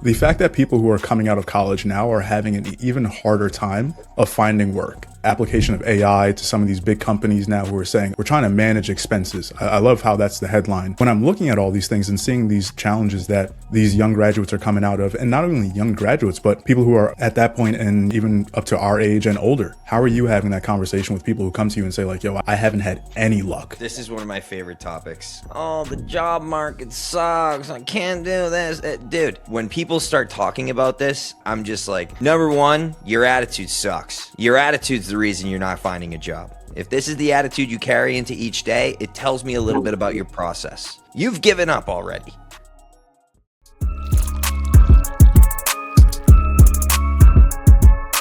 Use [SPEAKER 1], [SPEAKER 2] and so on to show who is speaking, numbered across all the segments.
[SPEAKER 1] The fact that people who are coming out of college now are having an even harder time of finding work. Application of AI to some of these big companies now who are saying, we're trying to manage expenses. I love how that's the headline. When I'm looking at all these things and seeing these challenges that these young graduates are coming out of, and not only young graduates, but people who are at that point and even up to our age and older, how are you having that conversation with people who come to you and say like, yo, I haven't had any luck?
[SPEAKER 2] This is one of my favorite topics. Oh, the job market sucks. I can't do this. Dude, when people start talking about this, I'm just like, number one, your attitude sucks. Your attitude's the reason you're not finding a job. If this is the attitude you carry into each day, it tells me a little bit about your process. You've given up already.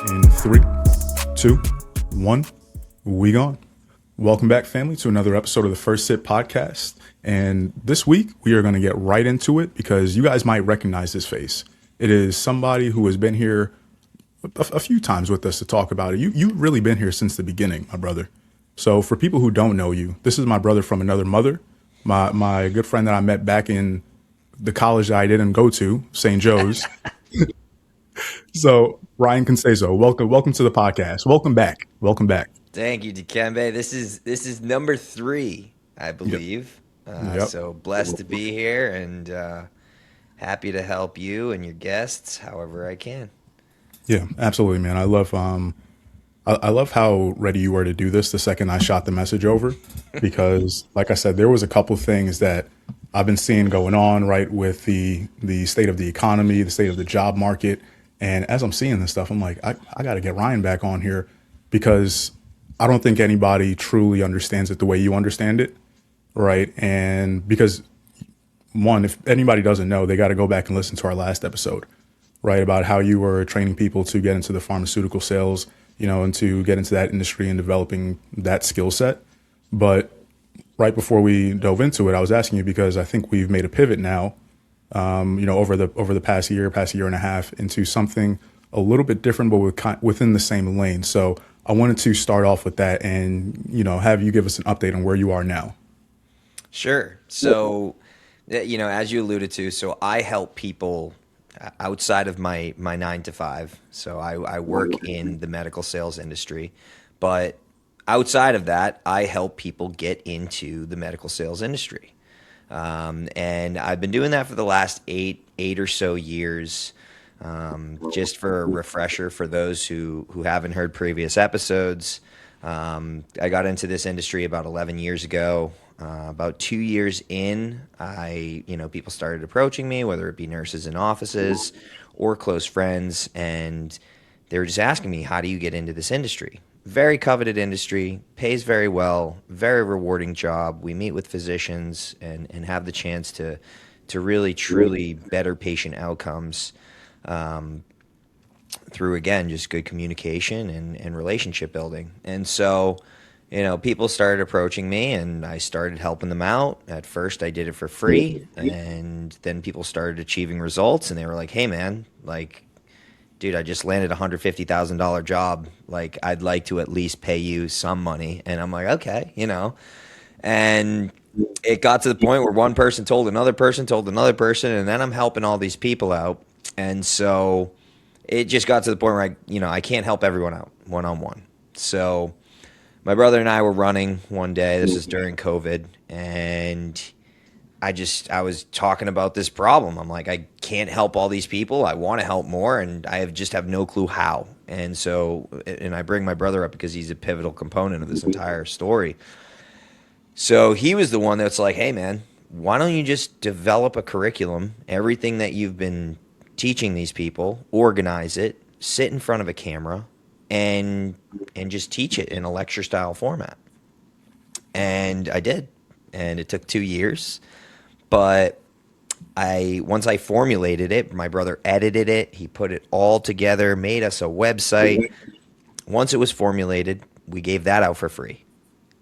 [SPEAKER 1] In 3, 2, 1, we gone. Welcome back, family, to another episode of the First Sip podcast. And this week, we are going to get right into it because you guys might recognize this face. It is somebody who has been here a few times with us to talk about it. You've really been here since the beginning, my brother. So for people who don't know you, this is my brother from another mother, my good friend that I met back in the college that I didn't go to, St. Joe's. So Ryan Conceicao, welcome to the podcast. Welcome back.
[SPEAKER 2] Thank you, Dikembe. This is number 3, I believe.
[SPEAKER 1] Yep.
[SPEAKER 2] So blessed to be here and happy to help you and your guests however I can.
[SPEAKER 1] Yeah, absolutely, man. I love how ready you were to do this the second I shot the message over, because like I said, there was a couple things that I've been seeing going on, right, with the state of the economy, the state of the job market. And as I'm seeing this stuff, I'm like, I got to get Ryan back on here because I don't think anybody truly understands it the way you understand it, right? And because, one, if anybody doesn't know, they got to go back and listen to our last episode, right, about how you were training people to get into the pharmaceutical sales, and to get into that industry and developing that skill set. But right before we dove into it, I was asking you because I think we've made a pivot now, over the past year and a half into something a little bit different, but within the same lane. So I wanted to start off with that and, have you give us an update on where you are now.
[SPEAKER 2] Sure. So, as you alluded to, so I help people outside of my 9 to 5. So I work in the medical sales industry, but outside of that, I help people get into the medical sales industry. And I've been doing that for the last eight or so years. Just for a refresher for those who haven't heard previous episodes, I got into this industry about 11 years ago. About 2 years in, people started approaching me, whether it be nurses in offices or close friends, and they were just asking me, how do you get into this industry? Very coveted industry, pays very well, very rewarding job. We meet with physicians and have the chance to really, truly better patient outcomes through, again, just good communication and relationship building. And so people started approaching me and I started helping them out. At first I did it for free, and then people started achieving results and they were like, hey man, like, dude, I just landed a $150,000 job. Like, I'd like to at least pay you some money. And I'm like, okay, and it got to the point where one person told another person, and then I'm helping all these people out. And so it just got to the point where I can't help everyone out one-on-one. So my brother and I were running one day. This is during COVID, and I was talking about this problem. I'm like, I can't help all these people. I want to help more, and I just have no clue how. And so, and I bring my brother up because he's a pivotal component of this entire story. So he was the one that's like, hey man, why don't you just develop a curriculum, everything that you've been teaching these people, organize it, sit in front of a camera, and just teach it in a lecture style format. And I did, and it took 2 years. But once I formulated it, my brother edited it, he put it all together, made us a website. Once it was formulated, we gave that out for free,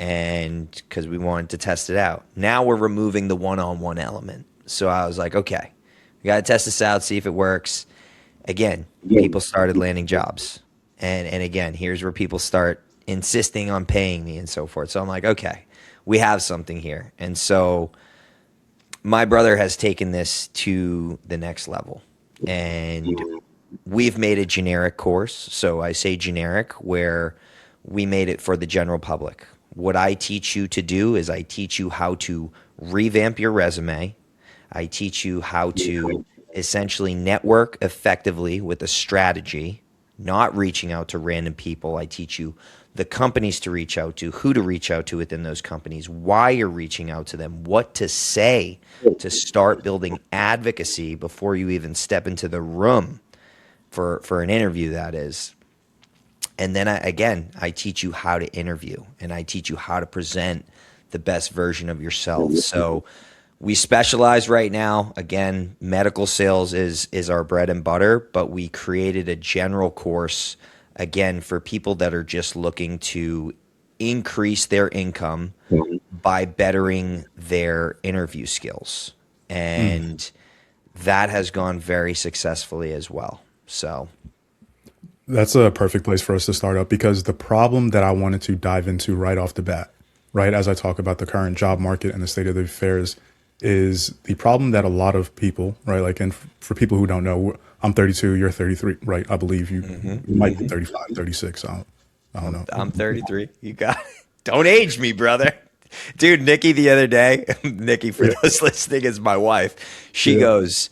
[SPEAKER 2] and because we wanted to test it out. Now we're removing the one-on-one element. So I was like, okay, we got to test this out, see if it works. Again, people started landing jobs. And again, here's where people start insisting on paying me and so forth. So I'm like, okay, we have something here. And so my brother has taken this to the next level. and we've made a generic course. So I say generic where we made it for the general public. What I teach you to do is I teach you how to revamp your resume. I teach you how to essentially network effectively with a strategy, not reaching out to random people. I teach you the companies to reach out to, who to reach out to within those companies, why you're reaching out to them, what to say to start building advocacy before you even step into the room for an interview, that is. And then I teach you how to interview and I teach you how to present the best version of yourself. So we specialize right now. Again, medical sales is our bread and butter, but we created a general course again for people that are just looking to increase their income by bettering their interview skills.
[SPEAKER 1] Mm.
[SPEAKER 2] And that has gone very successfully as well. So,
[SPEAKER 1] That's a perfect place for us to start up because the problem that I wanted to dive into right off the bat, right, as I talk about the current job market and the state of the affairs, is the problem that a lot of people, right, like, and for people who don't know, I'm 32, you're 33, right? I believe you might be 35, 36. I don't know.
[SPEAKER 2] I'm 33. You got it. Don't age me, brother. Dude, Nikki the other day, Nikki, for
[SPEAKER 1] Yeah,
[SPEAKER 2] those listening, is my wife. She
[SPEAKER 1] yeah.
[SPEAKER 2] goes,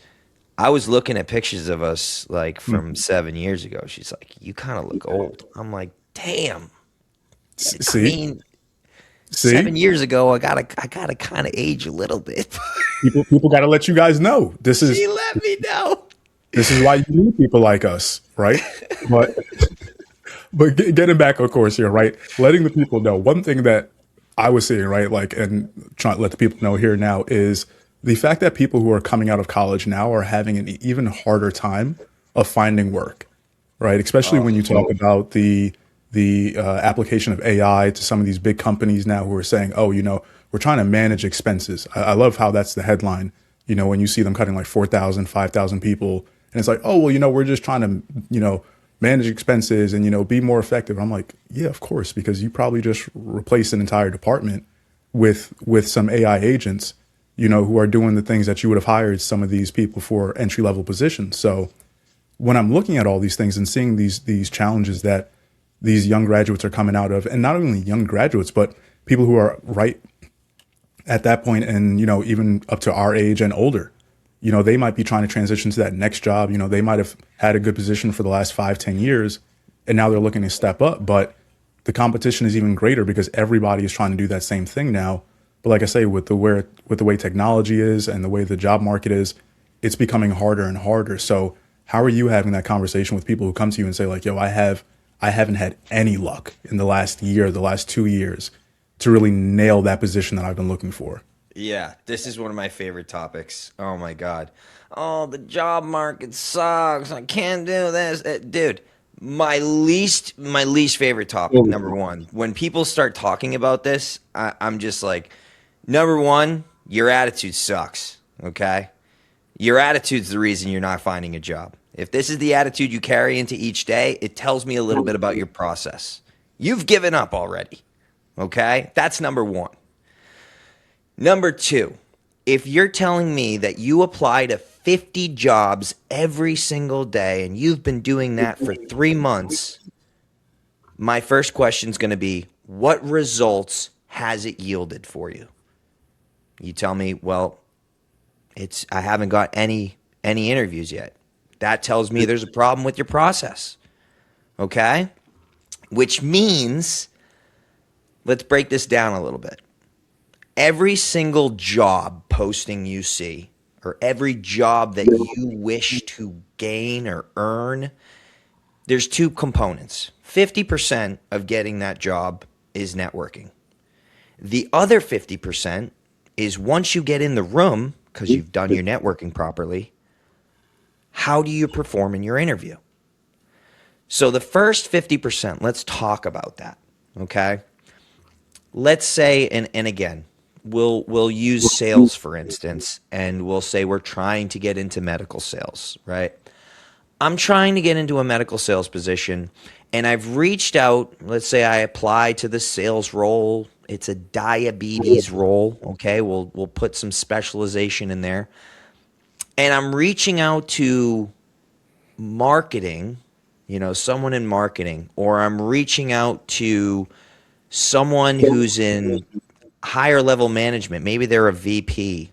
[SPEAKER 2] I was looking at pictures of us like from
[SPEAKER 1] Mhm.
[SPEAKER 2] 7 years ago. She's like, you kind of look old. I'm like, damn. I
[SPEAKER 1] See,
[SPEAKER 2] mean,
[SPEAKER 1] see,
[SPEAKER 2] 7 years ago, I gotta kind of age a little bit.
[SPEAKER 1] people got to let you guys know
[SPEAKER 2] She let me know.
[SPEAKER 1] this is why you need people like us, right? But getting back, of course, here, right? Letting the people know one thing that I was seeing, right? Like, and trying to let the people know here now is the fact that people who are coming out of college now are having an even harder time of finding work, right? Especially when
[SPEAKER 2] Oh,
[SPEAKER 1] you talk about the application of AI to some of these big companies now who are saying, oh, we're trying to manage expenses. I love how that's the headline. When you see them cutting like 4,000, 5,000 people, and it's like, oh, well, we're just trying to, manage expenses and, be more effective. I'm like, yeah, of course, because you probably just replaced an entire department with some AI agents, who are doing the things that you would have hired some of these people for entry level positions. So when I'm looking at all these things and seeing these challenges that these young graduates are coming out of, and not only young graduates, but people who are right at that point and even up to our age and older, they might be trying to transition to that next job. They might have had a good position for the last 5, 10 years, and now they're looking to step up. But the competition is even greater because everybody is trying to do that same thing now. But like I say, with the way technology is and the way the job market is, it's becoming harder and harder. So how are you having that conversation with people who come to you and say like, yo, I haven't had any luck in the last year, the last 2 years to really nail that position that I've been looking for.
[SPEAKER 2] yeah, this is one of my favorite topics. Oh my God. Oh, the job market sucks. I can't do this. Dude, my least favorite topic, number one. When people start talking about this, I'm just like, number one, your attitude sucks. Okay? Your attitude's the reason you're not finding a job. If this is the attitude you carry into each day, it tells me a little bit about your process. You've given up already. Okay? That's number one. Number two, if you're telling me that you apply to 50 jobs every single day and you've been doing that for 3 months, my first question is going to be, what results has it yielded for you? You tell me, well, I haven't got any interviews yet. That tells me there's a problem with your process. Okay? Which means, let's break this down a little bit. Every single job posting you see, or every job that you wish to gain or earn, there's two components. 50% of getting that job is networking. The other 50% is once you get in the room, because you've done your networking properly, how do you perform in your interview? So the first 50%, let's talk about that. Okay? Let's say, and again, we'll use sales for instance, and we'll say we're trying to get into medical sales, right? I'm trying to get into a medical sales position, and I've reached out. Let's say I apply to the sales role. It's a diabetes role. Okay, we'll put some specialization in there, and I'm reaching out to marketing, someone in marketing, or I'm reaching out to someone who's in higher level management, maybe they're a VP.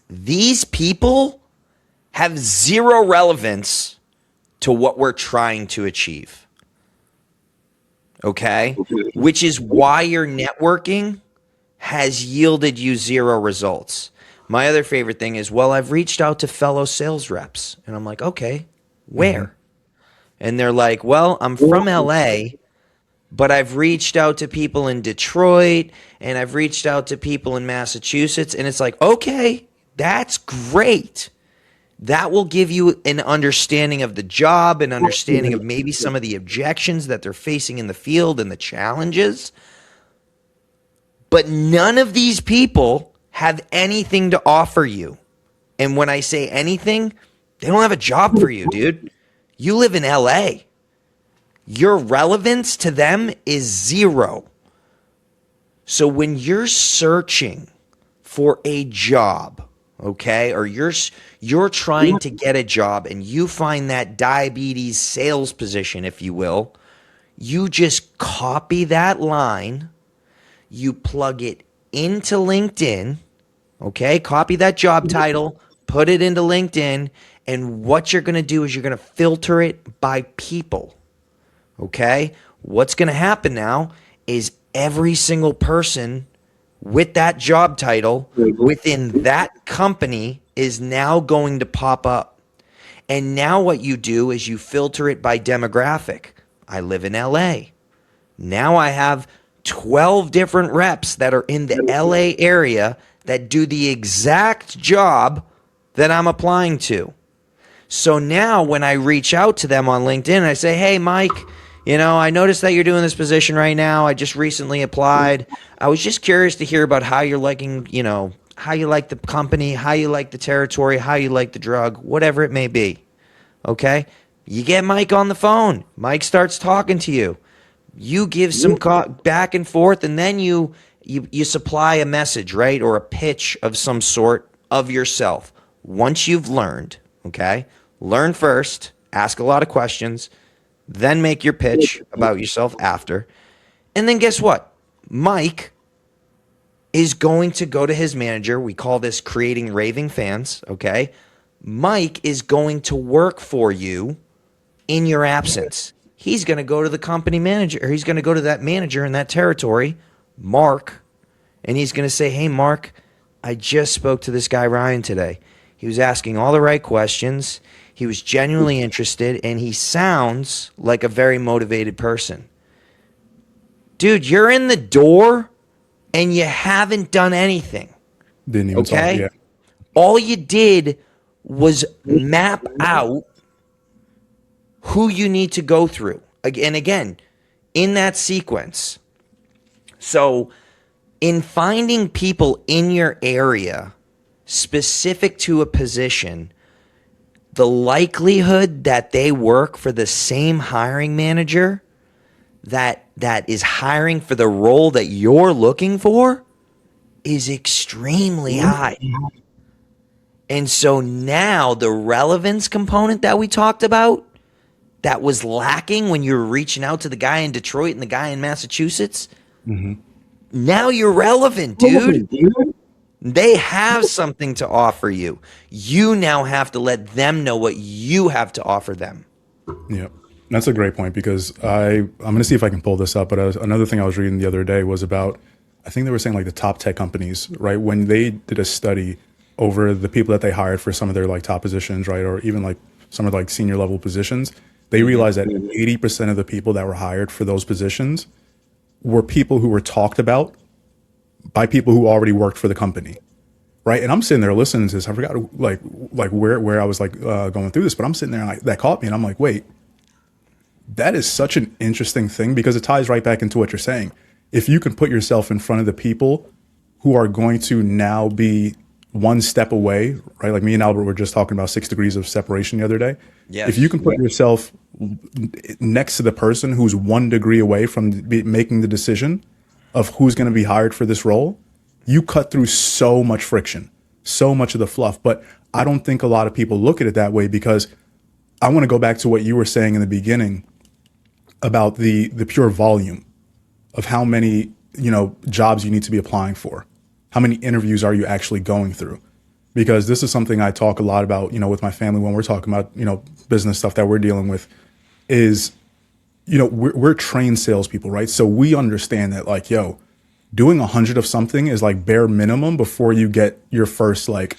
[SPEAKER 2] These people have zero relevance to what we're trying to achieve. Okay? Which is why your networking has yielded you zero results. My other favorite thing is, well, I've reached out to fellow sales reps. And I'm like, okay,
[SPEAKER 1] Hmm.
[SPEAKER 2] where? And they're like, well, I'm from LA, but I've reached out to people in Detroit and I've reached out to people in Massachusetts. And it's like, okay, that's great. That will give you an understanding of the job, an understanding of maybe some of the objections that they're facing in the field and the challenges. But none of these people have anything to offer you. And when I say anything, they don't have a job for you, dude. You live in LA. Your relevance to them is zero. So when you're searching for a job, okay, or you're trying to get a job and you find that diabetes sales position, if you will, you just copy that line, you plug it into LinkedIn, okay? Copy that job title, put it into LinkedIn, and what you're going to do is you're going to filter it by people, okay? What's going to happen now is every single person with that job title within that company is now going to pop up. And now what you do is you filter it by demographic. I live in LA. Now I have 12 different reps that are in the LA area that do the exact job that I'm applying to. So now when I reach out to them on LinkedIn, I say, hey, Mike, I noticed that you're doing this position right now. I just recently applied. I was just curious to hear about how you're liking, how you like the company, how you like the territory, how you like the drug, whatever it may be. Okay? You get Mike on the phone. Mike starts talking to you. You give some back and forth, and then you supply a message, right, or a pitch of some sort of yourself. Once you've learned, okay, learn first, ask a lot of questions, then make your pitch about yourself after, and then guess what? Mike is going to go to his manager. We call this creating raving fans, okay? Mike is going to work for you in your absence. He's going to go to the company manager, or he's going to go to that manager in that territory, Mark, and he's going to say, hey, Mark, I just spoke to this guy, Ryan, today. He was asking all the right questions. He was genuinely interested, and he sounds like a very motivated person. Dude, you're in the door, and you haven't done anything,
[SPEAKER 1] Didn't even talk.
[SPEAKER 2] okay?
[SPEAKER 1] Yeah.
[SPEAKER 2] All you did was map out who you need to go through. And again, in that sequence. So, in finding people in your area specific to a position, the likelihood that they work for the same hiring manager that is hiring for the role that you're looking for is extremely high. And so now the relevance component that we talked about that was lacking when you were reaching out to the guy in Detroit and the guy in Massachusetts,
[SPEAKER 1] Hmm.
[SPEAKER 2] now you're relevant, dude. They have something to offer you. You now have to let them know what you have to offer them.
[SPEAKER 1] Yeah. That's a great point because I'm going to see if I can pull this up. But another thing I was reading the other day was about, I think they were saying like the top tech companies, right? When they did a study over the people that they hired for some of their like top positions, right? Or even like some of like senior level positions, they realized that 80% of the people that were hired for those positions were people who were talked about by people who already worked for the company, right? And I'm sitting there listening to this. I forgot like where I was like going through this, but I'm sitting there and that caught me, and I'm like, wait, that is such an interesting thing because it ties right back into what you're saying. If you can put yourself in front of the people who are going to now be one step away, right? Like me and Albert were just talking about 6 degrees of separation the other day. If you
[SPEAKER 2] Yes.
[SPEAKER 1] can put yourself next to the person who's 1 degree away from making the decision of who's going to be hired for this role, you cut through so much friction, so much of the fluff. But I don't think a lot of people look at it that way because I want to go back to what you were saying in the beginning about the pure volume of how many, jobs you need to be applying for. How many interviews are you actually going through? Because this is something I talk a lot about, with my family when we're talking about, business stuff that we're dealing with is, we're trained salespeople, right? So we understand that like, yo, doing 100 of something is like bare minimum before you get your first like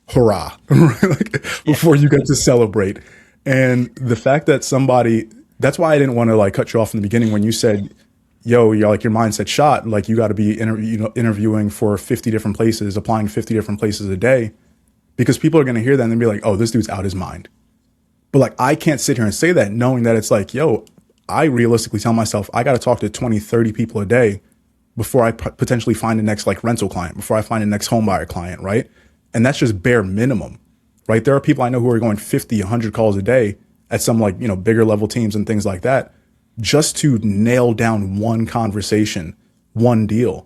[SPEAKER 1] hurrah, right? Like
[SPEAKER 2] Yeah.
[SPEAKER 1] before you get to celebrate. And the fact that somebody, that's why I didn't want to like cut you off in the beginning when you said, yo, you're like your mindset shot, like you got to be interviewing for 50 different places, applying 50 different places a day, because people are going to hear that and be like, oh, this dude's out his mind. But like, I can't sit here and say that knowing that it's like, yo, I realistically tell myself I got to talk to 20, 30 people a day before I potentially find the next like rental client, before I find the next home buyer client, right? And that's just bare minimum, right? There are people I know who are going 50, 100 calls a day at some like, bigger level teams and things like that just to nail down one conversation, one deal.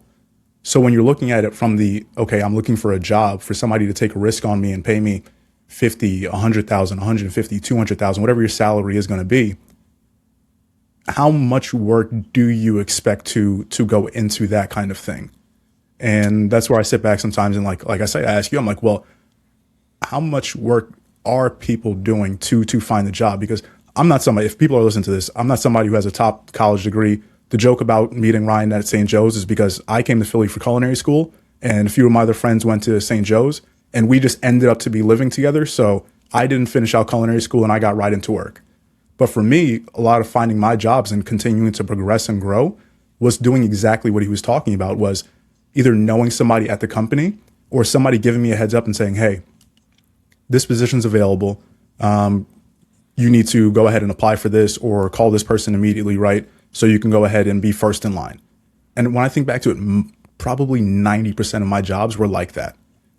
[SPEAKER 1] So when you're looking at it from the, okay, I'm looking for a job for somebody to take a risk on me and pay me 50, 100,000, 150, 200,000, whatever your salary is going to be, how much work do you expect to go into that kind of thing? And that's where I sit back sometimes and like I say, I ask you, I'm like, well, how much work are people doing to find the job? Because I'm not somebody, if people are listening to this, I'm not somebody who has a top college degree. The joke about meeting Ryan at St. Joe's is because I came to Philly for culinary school and a few of my other friends went to St. Joe's and we just ended up to be living together. So I didn't finish out culinary school and I got right into work. But for me, a lot of finding my jobs and continuing to progress and grow was doing exactly what he was talking about, was either knowing somebody at the company or somebody giving me a heads up and saying, hey, this position's available. You need to go ahead and apply for this or call this person immediately, right? So you can go ahead and be first in line. And when I think back to it, probably 90% of my jobs were like that,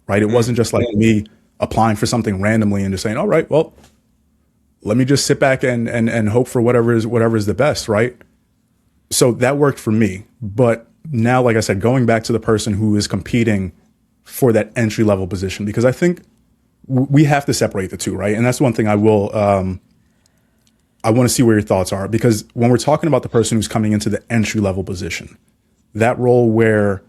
[SPEAKER 1] right? It wasn't just like me applying for something randomly and just saying, all right, well, let me just sit back and hope for whatever is the best, right? So that worked for me. But now, like I said, going back to the person who is competing for that entry level position, because I think we have to separate the two, right? And that's one thing I want to see where your thoughts are, because when we're talking about the person who's coming into the entry level position, that role where,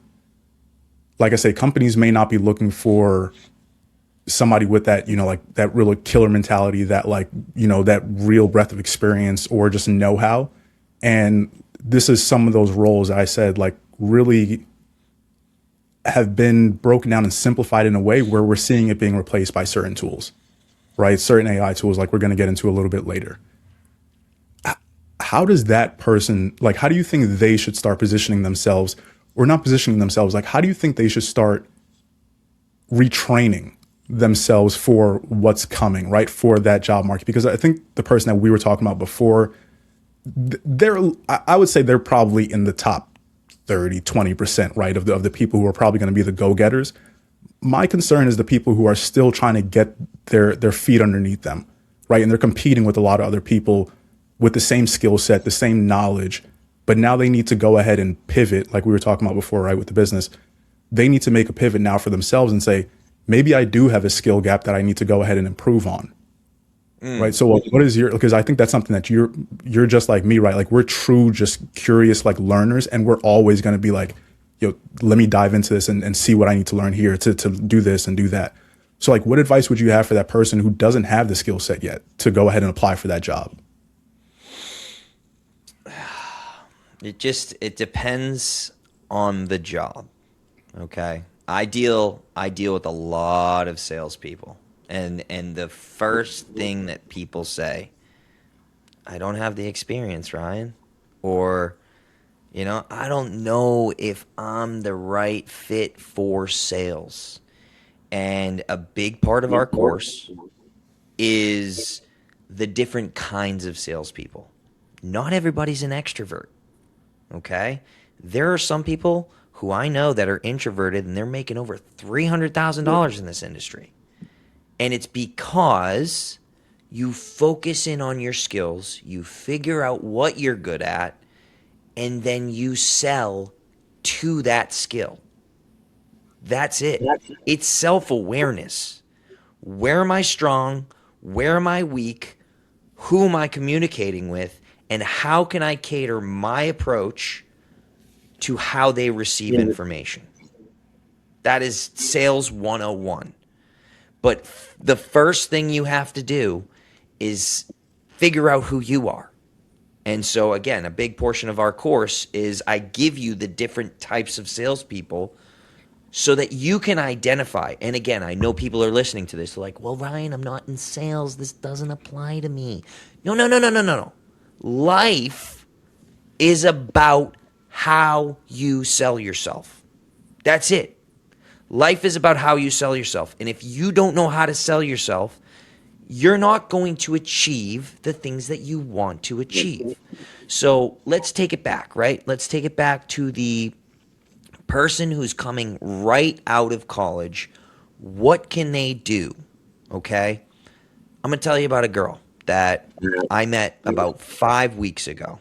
[SPEAKER 1] like I say, companies may not be looking for somebody with that, like that real killer mentality, that like, that real breadth of experience or just know-how. And this is some of those roles that I said, like really have been broken down and simplified in a way where we're seeing it being replaced by certain tools, right? Certain AI tools, like we're going to get into a little bit later. How does that person, like, how do you think they should start positioning themselves, or not positioning themselves? Like, how do you think they should start retraining themselves for what's coming, right? For that job market? Because I think the person that we were talking about before, they're, I would say they're probably in the top 30, 20%, right? Of the people who are probably going to be the go-getters. My concern is the people who are still trying to get their feet underneath them, right? And they're competing with a lot of other people with the same skill set, the same knowledge, but now they need to go ahead and pivot, like we were talking about before, right? With the business, they need to make a pivot now for themselves and say, maybe I do have a skill gap that I need to go ahead and improve on. Right. So what is your, because I think that's something that you're just like me, right? Like we're true, just curious, like learners. And we're always going to be like, yo, let me dive into this and see what I need to learn here to do this and do that. So like, what advice would you have for that person who doesn't have the skill set yet to go ahead and apply for that job?
[SPEAKER 2] It depends on the job. Okay. I deal with a lot of salespeople. And the first thing that people say, I don't have the experience, Ryan. Or, I don't know if I'm the right fit for sales. And a big part of our course is the different kinds of salespeople. Not everybody's an extrovert. Okay. There are some people who I know that are introverted and they're making over $300,000 in this industry. And it's because you focus in on your skills, you figure out what you're good at, and then you sell to that skill. That's it. It's self awareness. Where am I strong? Where am I weak? who am I communicating with, and how can I cater my approach to how they receive information. That is sales 101. But the first thing you have to do is figure out who you are. And so, again, a big portion of our course is I give you the different types of salespeople so that you can identify. And again, I know people are listening to this. They're like, well, Ryan, I'm not in sales. This doesn't apply to me. No, no, no, no, no, no, no. Life is about how you sell yourself. That's it. Life is about how you sell yourself. And if you don't know how to sell yourself, you're not going to achieve the things that you want to achieve. So let's take it back, right? Let's take it back to the person who's coming right out of college. What can they do? Okay. I'm going to tell you about a girl that I met about 5 weeks ago.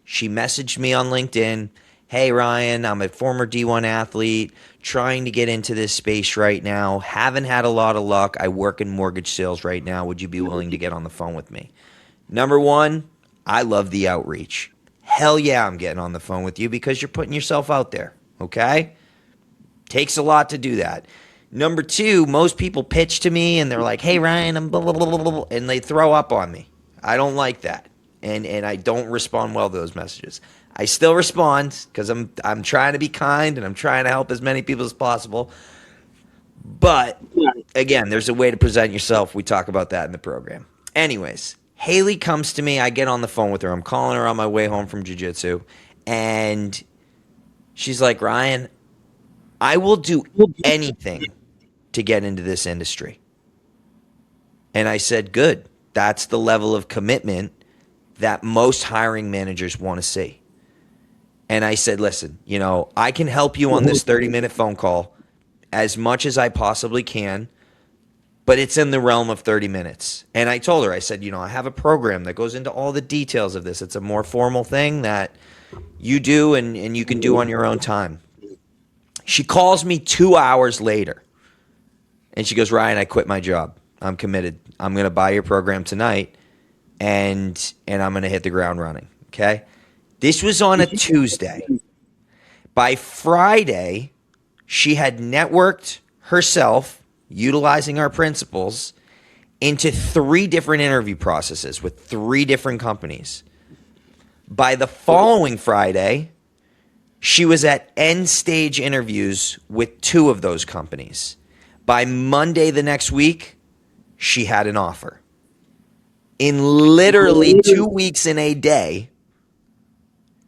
[SPEAKER 2] She messaged me on LinkedIn. Hey, Ryan, I'm a former D1 athlete trying to get into this space right now. Haven't had a lot of luck. I work in mortgage sales right now. Would you be willing to get on the phone with me? Number one, I love the outreach. Hell yeah, I'm getting on the phone with you because you're putting yourself out there, okay? Takes a lot to do that. Number two, most people pitch to me and they're like, hey, Ryan, I'm blah, blah, blah, blah, blah, and they throw up on me. I don't like that. And I don't respond well to those messages. I still respond because I'm trying to be kind and I'm trying to help as many people as possible. But again, there's a way to present yourself. We talk about that in the program. Anyways, Haley comes to me. I get on the phone with her. I'm calling her on my way home from jiu-jitsu. And she's like, Ryan, I will do anything to get into this industry. And I said, good. That's the level of commitment that most hiring managers want to see. And I said, listen, I can help you on this 30-minute phone call as much as I possibly can, but it's in the realm of 30 minutes. And I told her, I said, I have a program that goes into all the details of this. It's a more formal thing that you do and you can do on your own time. She calls me 2 hours later and she goes, Ryan, I quit my job. I'm committed. I'm going to buy your program tonight and I'm going to hit the ground running. Okay. This was on a Tuesday. By Friday, she had networked herself, utilizing our principles, into 3 different interview processes with 3 different companies. By the following Friday, she was at end stage interviews with 2 of those companies. By Monday the next week, she had an offer. In literally 2 weeks and a day,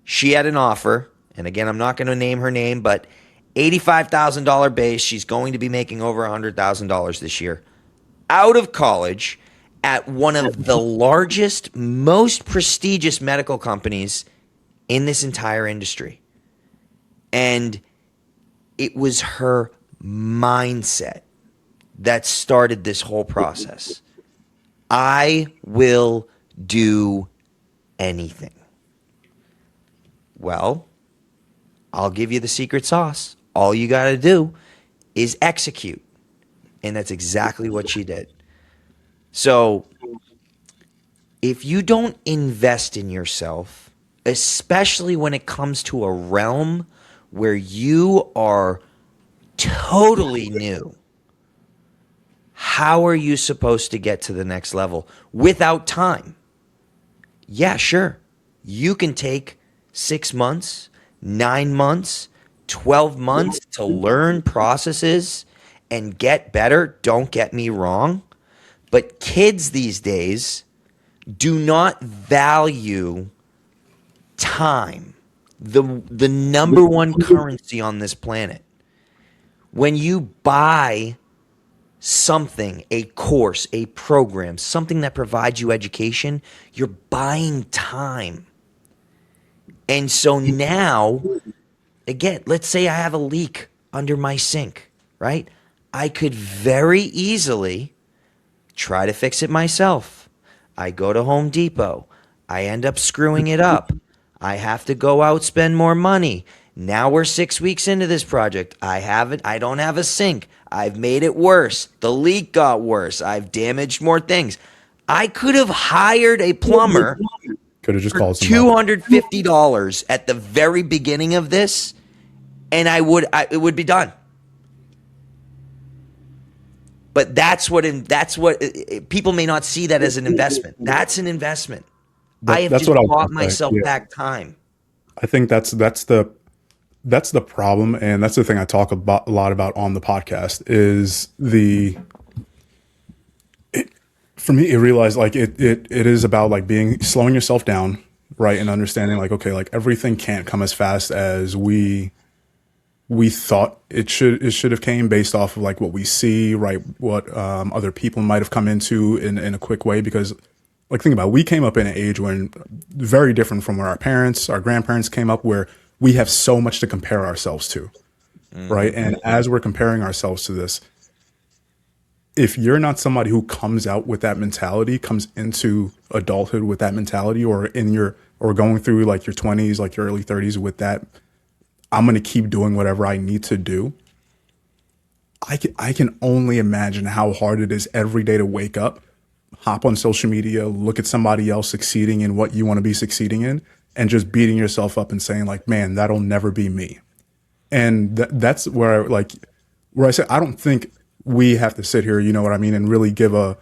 [SPEAKER 2] she had an offer. And again, I'm not going to name her name, but $85,000 base. She's going to be making over $100,000 this year. Out of college at one of the largest, most prestigious medical companies in this entire industry. And it was her mindset that started this whole process. I will do anything. Well, I'll give you the secret sauce. All you got to do is execute. And that's exactly what she did. So if you don't invest in yourself, especially when it comes to a realm where you are totally new, how are you supposed to get to the next level without time? Yeah, sure. You can take 6 months, 9 months, 12 months to learn processes and get better. Don't get me wrong. But kids these days do not value time, the number one currency on this planet. When you buy something, a course, a program, something that provides you education, you're buying time. And so now, again, let's say I have a leak under my sink, right? I could very easily try to fix it myself. I go to Home Depot. I end up screwing it up. I have to go out, spend more money. Now we're 6 weeks into this project. I don't have a sink. I've made it worse. The leak got worse. I've damaged more things. I could have hired a plumber
[SPEAKER 1] Could have just
[SPEAKER 2] for
[SPEAKER 1] called somebody.
[SPEAKER 2] $250 at the very beginning of this, and it would be done. But people may not see that as an investment. That's an investment. I have
[SPEAKER 1] That's
[SPEAKER 2] just
[SPEAKER 1] what I was
[SPEAKER 2] bought
[SPEAKER 1] gonna say.
[SPEAKER 2] myself
[SPEAKER 1] Yeah.
[SPEAKER 2] back time.
[SPEAKER 1] I think that's the problem, and that's the thing I talk about a lot about on the podcast is for me, it realized like it is about like slowing yourself down, right, and understanding like, okay, like everything can't come as fast as we thought it should have came based off of like what we see, right, what other people might have come into in a quick way. Because like think about it, we came up in an age when very different from where our grandparents came up, where we have so much to compare ourselves to, right? And as we're comparing ourselves to this, if you're not somebody who comes out with that mentality, comes into adulthood with that mentality, or going through like your 20s, like your early 30s with that, I'm going to keep doing whatever I need to do. I can only imagine how hard it is every day to wake up, hop on social media, look at somebody else succeeding in what you want to be succeeding in, and just beating yourself up and saying like, man, that'll never be me. And that's where I say I don't think we have to sit here, you know what I mean, and really give a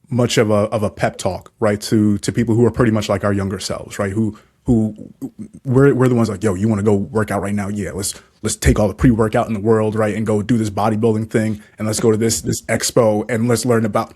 [SPEAKER 1] much of a pep talk, right, to people who are pretty much like our younger selves, right, who we're the ones like, yo, you want to go work out right now? Yeah, let's take all the pre-workout in the world, right, and go do this bodybuilding thing, and let's go to this expo and let's learn about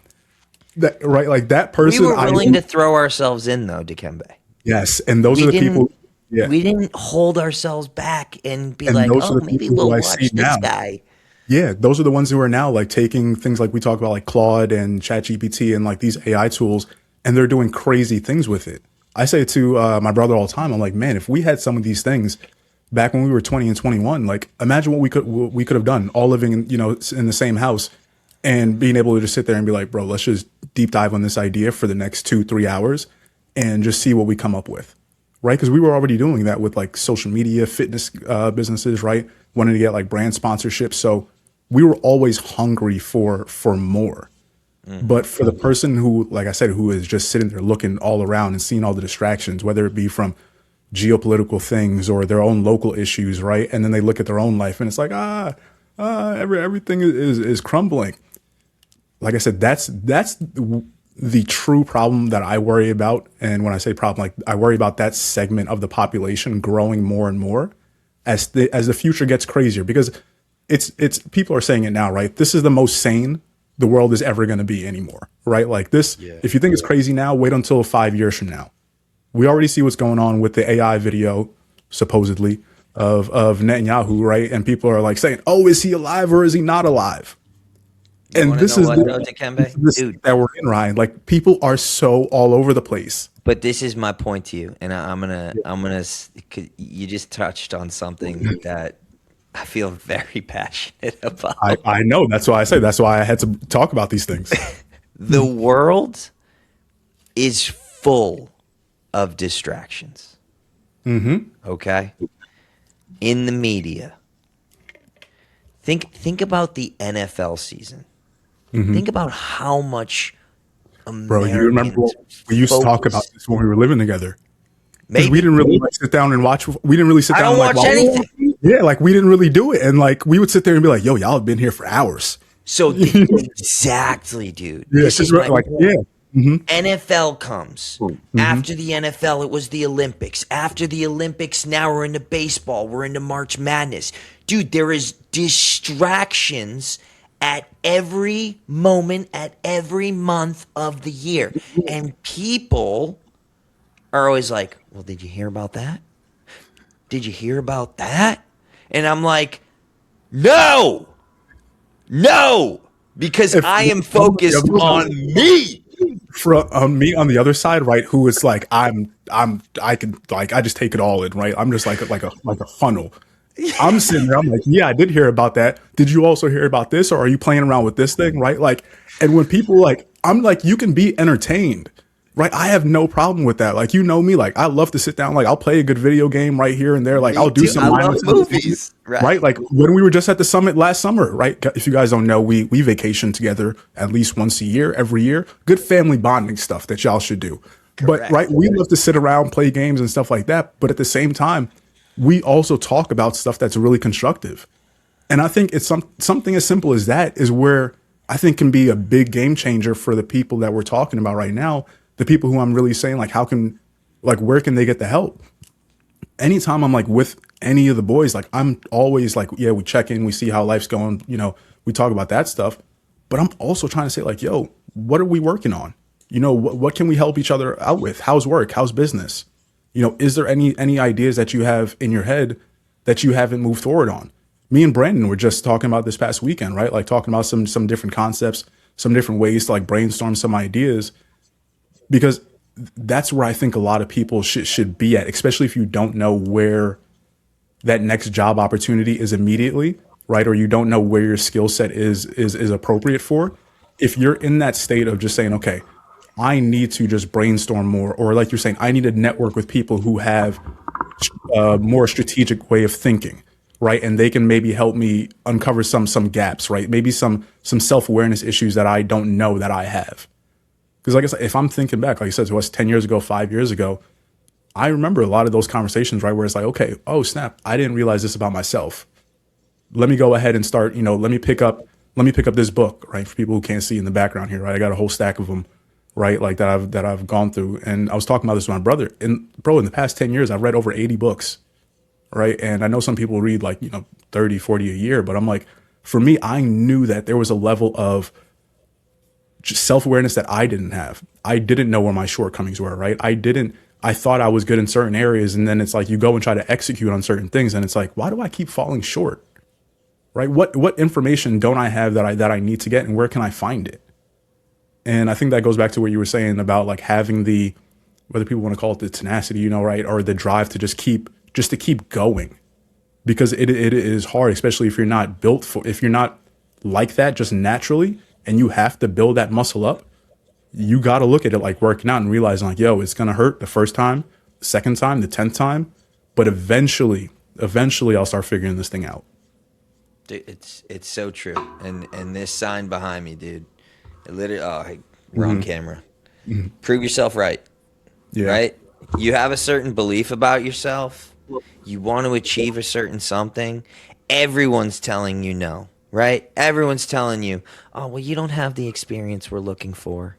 [SPEAKER 1] that, right? Like that
[SPEAKER 2] We
[SPEAKER 1] person,
[SPEAKER 2] were willing to throw ourselves in, though, Dikembe.
[SPEAKER 1] yes, and those
[SPEAKER 2] We
[SPEAKER 1] are the
[SPEAKER 2] didn't.
[SPEAKER 1] people, yeah,
[SPEAKER 2] We didn't hold ourselves back and be
[SPEAKER 1] and
[SPEAKER 2] like,
[SPEAKER 1] those are
[SPEAKER 2] "Oh,
[SPEAKER 1] the
[SPEAKER 2] maybe
[SPEAKER 1] people who
[SPEAKER 2] we'll
[SPEAKER 1] I see
[SPEAKER 2] watch this
[SPEAKER 1] now.
[SPEAKER 2] guy."
[SPEAKER 1] Yeah, those are the ones who are now like taking things like we talk about, like Claude and ChatGPT and like these AI tools, and they're doing crazy things with it. I say to my brother all the time, I'm like, man, if we had some of these things back when we were 20 and 21, like imagine what we could have done, all living in, in the same house, and being able to just sit there and be like, bro, let's just deep dive on this idea for the next 2-3 hours and just see what we come up with, right? Because we were already doing that with like social media, fitness businesses, right? Wanting to get like brand sponsorships, so we were always hungry for more. But for the person who, like I said, who is just sitting there looking all around and seeing all the distractions, whether it be from geopolitical things or their own local issues, right? And then they look at their own life and it's like, everything is crumbling. Like I said, that's the true problem that I worry about. And when I say problem, like I worry about that segment of the population growing more and more as the future gets crazier, because it's people are saying it now, right? This is the most sane the world is ever going to be anymore, right? Like this,
[SPEAKER 2] Yeah.
[SPEAKER 1] if you think it's crazy now, wait until 5 years from now. We already see what's going on with the AI video, supposedly, of Netanyahu, right? And people are like saying, "Oh, is he alive or is he not alive?"
[SPEAKER 2] You
[SPEAKER 1] And
[SPEAKER 2] want to
[SPEAKER 1] this
[SPEAKER 2] know
[SPEAKER 1] is
[SPEAKER 2] what, though,
[SPEAKER 1] this
[SPEAKER 2] Dude,
[SPEAKER 1] that we're in, Ryan. Like people are so all over the place.
[SPEAKER 2] but this is my point to you, and you just touched on something that I feel very passionate
[SPEAKER 1] I
[SPEAKER 2] about.
[SPEAKER 1] I know. That's why I had to talk about these things.
[SPEAKER 2] The world is full of distractions. Okay? In the media. Think about the NFL season. Think about how much
[SPEAKER 1] Bro, you remember
[SPEAKER 2] Americans
[SPEAKER 1] we used to talk about
[SPEAKER 2] focus.
[SPEAKER 1] this when we were living together. Because we
[SPEAKER 2] Maybe.
[SPEAKER 1] didn't really like sit down and watch. We didn't really sit
[SPEAKER 2] I
[SPEAKER 1] down
[SPEAKER 2] don't
[SPEAKER 1] and like
[SPEAKER 2] watch
[SPEAKER 1] watch.
[SPEAKER 2] anything.
[SPEAKER 1] Yeah, like we didn't really do it, and like we would sit there and be like, "Yo, y'all have been here for hours."
[SPEAKER 2] So exactly, dude.
[SPEAKER 1] Yeah,
[SPEAKER 2] This
[SPEAKER 1] because
[SPEAKER 2] is my
[SPEAKER 1] like
[SPEAKER 2] point.
[SPEAKER 1] yeah,
[SPEAKER 2] NFL comes. After the NFL, it was the Olympics. After the Olympics, now we're into baseball. We're into March Madness. Dude, there is distractions at every moment, at every month of the year. And people are always like, well, did you hear about that? Did you hear about that? And I'm like, no, no, because
[SPEAKER 1] if
[SPEAKER 2] I am
[SPEAKER 1] someone on the
[SPEAKER 2] focused
[SPEAKER 1] other
[SPEAKER 2] on
[SPEAKER 1] side,
[SPEAKER 2] me.
[SPEAKER 1] from me on the other side, right? Who is like I can like I just take it all in, right? I'm just like a funnel. I'm sitting there. I'm like, yeah, I did hear about that. Did you also hear about this, or are you playing around with this thing, right? Like, and when people like, I'm like, you can be entertained, right? I have no problem with that. Like, you know me, like I love to sit down, like I'll play a good video game right here and there. Like
[SPEAKER 2] Me
[SPEAKER 1] I'll do
[SPEAKER 2] too.
[SPEAKER 1] some
[SPEAKER 2] I love
[SPEAKER 1] mindless entertainment,
[SPEAKER 2] movies. Right.
[SPEAKER 1] right? Like when we were just at the summit last summer, right? If you guys don't know, we vacation together at least once a year, every year. Good family bonding stuff that y'all should do. But
[SPEAKER 2] Correct.
[SPEAKER 1] right, we love to sit around, play games and stuff like that. But at the same time, we also talk about stuff that's really constructive. And I think it's something as simple as that is where I think can be a big game changer for the people that we're talking about right now. The people who I'm really saying, like, where can they get the help? Anytime I'm like with any of the boys, like I'm always like, yeah, we check in, we see how life's going, we talk about that stuff. But I'm also trying to say like, yo, what are we working on? What can we help each other out with? How's work? How's business? Is there any ideas that you have in your head that you haven't moved forward on? Me and Brandon were just talking about this past weekend, right? Like talking about some different concepts, some different ways to like brainstorm some ideas, because that's where I think a lot of people should be at, especially if you don't know where that next job opportunity is immediately, right? Or you don't know where your skill set is appropriate for. If you're in that state of just saying, okay, I need to just brainstorm more, or like you're saying, I need to network with people who have a more strategic way of thinking, right? And they can maybe help me uncover some gaps, right? Maybe some self-awareness issues that I don't know that I have. Because like I said, if I'm thinking back, like I said, to us 10 years ago, 5 years ago, I remember a lot of those conversations, right? Where it's like, okay, oh snap, I didn't realize this about myself. Let me go ahead and start, let me pick up this book, right? For people who can't see in the background here, right? I got a whole stack of them, right? Like that I've gone through. And I was talking about this with my brother. And bro, in the past 10 years, I've read over 80 books, right? And I know some people read like, 30, 40 a year, but I'm like, for me, I knew that there was a level of just self-awareness that I didn't have. I didn't know where my shortcomings were, right? I thought I was good in certain areas. And then it's like, you go and try to execute on certain things. And it's like, why do I keep falling short? Right? What information don't I have that I need to get, and where can I find it? And I think that goes back to what you were saying about like having the, whether people want to call it the tenacity, right? Or the drive to just to keep going, because it is hard, especially if you're not if you're not like that just naturally, and you have to build that muscle up. You got to look at it like working out and realizing like, yo, it's going to hurt the first time, the second time, the 10th time, but eventually I'll start figuring this thing out.
[SPEAKER 2] Dude, it's so true. And this sign behind me, dude. It literally, oh, hey, wrong camera. Prove yourself right.
[SPEAKER 1] Yeah.
[SPEAKER 2] Right? You have a certain belief about yourself. You want to achieve a certain something. Everyone's telling you no, right? Everyone's telling you, oh, well, you don't have the experience we're looking for.